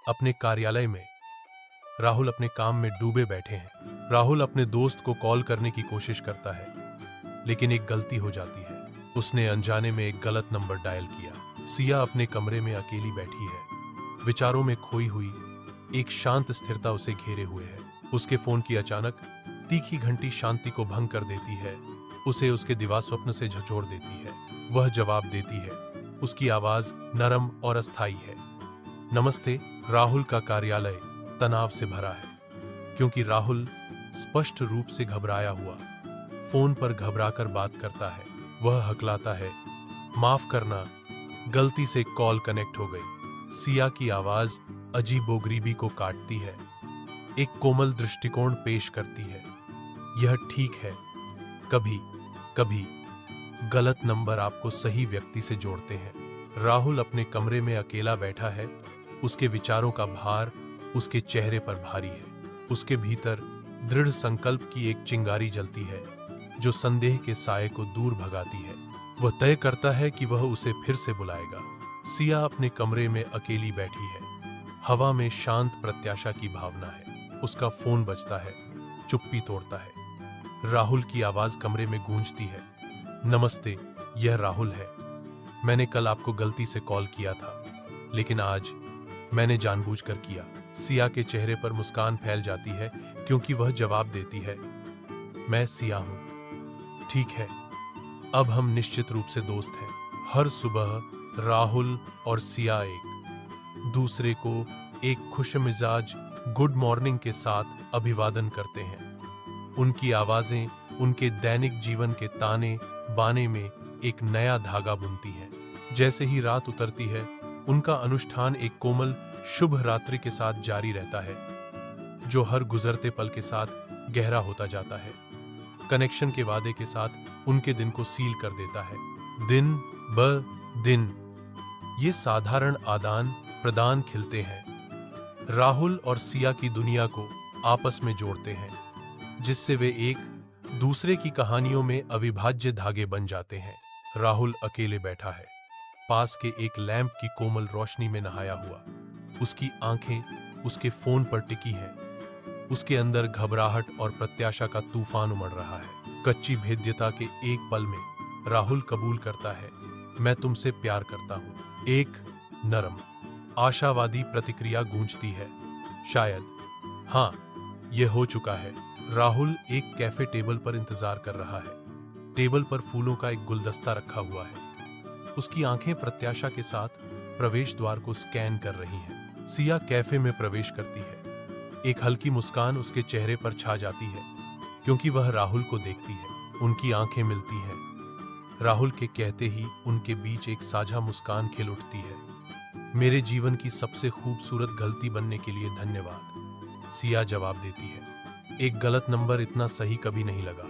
अपने कार्यालय में राहुल अपने काम में डूबे बैठे हैं। राहुल अपने दोस्त को कॉल करने की कोशिश करता है, लेकिन एक गलती हो जाती है। उसने अनजाने में एक गलत नंबर डायल किया। सिया अपने कमरे में अकेली बैठी है, विचारों में खोई हुई। एक शांत स्थिरता उसे घेरे हुए है। उसके फोन की अचानक तीखी घंटी शांति को भंग कर देती है, उसे उसके दिवा स्वप्न से झकझोर देती है। वह जवाब देती है। उसकी आवाज नरम और अस्थायी है। नमस्ते। राहुल का कार्यालय तनाव से भरा है, क्योंकि राहुल स्पष्ट रूप से घबराया हुआ फोन पर घबराकर बात करता है। वह हकलाता है, माफ करना, गलती से कॉल कनेक्ट हो गई। सिया की आवाज अजीबोगरीबी को काटती है, एक कोमल दृष्टिकोण पेश करती है। यह ठीक है, कभी कभी गलत नंबर आपको सही व्यक्ति से जोड़ते हैं। राहुल अपने कमरे में अकेला बैठा है, उसके विचारों का भार उसके चेहरे पर भारी है। उसके भीतर दृढ़ संकल्प की एक चिंगारी जलती है, जो संदेह के साये को दूर भगाती है। वह तय करता है कि वह उसे फिर से बुलाएगा। सिया अपने कमरे में अकेली बैठी है, हवा में शांत प्रत्याशा की भावना है। उसका फोन बजता है, चुप्पी तोड़ता है। राहुल की आवाज कमरे में गूंजती है। नमस्ते, यह राहुल है। मैंने कल आपको गलती से कॉल किया था, लेकिन आज मैंने जानबूझकर किया। सिया के चेहरे पर मुस्कान फैल जाती है, क्योंकि वह जवाब देती है, मैं सिया हूं। ठीक है, अब हम निश्चित रूप से दोस्त हैं। हर सुबह राहुल और सिया एक दूसरे को एक खुशमिजाज गुड मॉर्निंग के साथ अभिवादन करते हैं। उनकी आवाजें उनके दैनिक जीवन के ताने बाने में एक नया धागा बुनती हैं। जैसे ही रात उतरती है, उनका अनुष्ठान एक कोमल शुभ रात्रि के साथ जारी रहता है, जो हर गुजरते पल के साथ गहरा होता जाता है। कनेक्शन के वादे के साथ उनके दिन को सील कर देता है। दिन ब दिन ये साधारण आदान प्रदान खिलते हैं, राहुल और सिया की दुनिया को आपस में जोड़ते हैं, जिससे वे एक दूसरे की कहानियों में अविभाज्य धागे बन जाते हैं। राहुल अकेले बैठा है, पास के एक लैंप की कोमल रोशनी में नहाया हुआ। उसकी आंखें उसके फोन पर टिकी हैं। उसके अंदर घबराहट और प्रत्याशा का तूफान उमड़ रहा है। कच्ची भेद्यता के एक पल में राहुल कबूल करता है, मैं तुमसे प्यार करता हूं। एक नरम आशावादी प्रतिक्रिया गूंजती है, शायद हाँ, यह हो चुका है। राहुल एक कैफे टेबल पर इंतजार कर रहा है। टेबल पर फूलों का एक गुलदस्ता रखा हुआ है। उसकी आंखें प्रत्याशा के साथ प्रवेश द्वार को स्कैन कर रही हैं। सिया कैफे में प्रवेश करती है। एक हल्की मुस्कान उसके चेहरे पर छा जाती है, क्योंकि वह राहुल को देखती है। उनकी आंखें मिलती हैं। राहुल के कहते ही उनके बीच एक साझा मुस्कान खिल उठती है। मेरे जीवन की सबसे खूबसूरत गलती बनने के लिए धन्यवाद, सिया जवाब देती है। एक गलत नंबर इतना सही कभी नहीं लगा।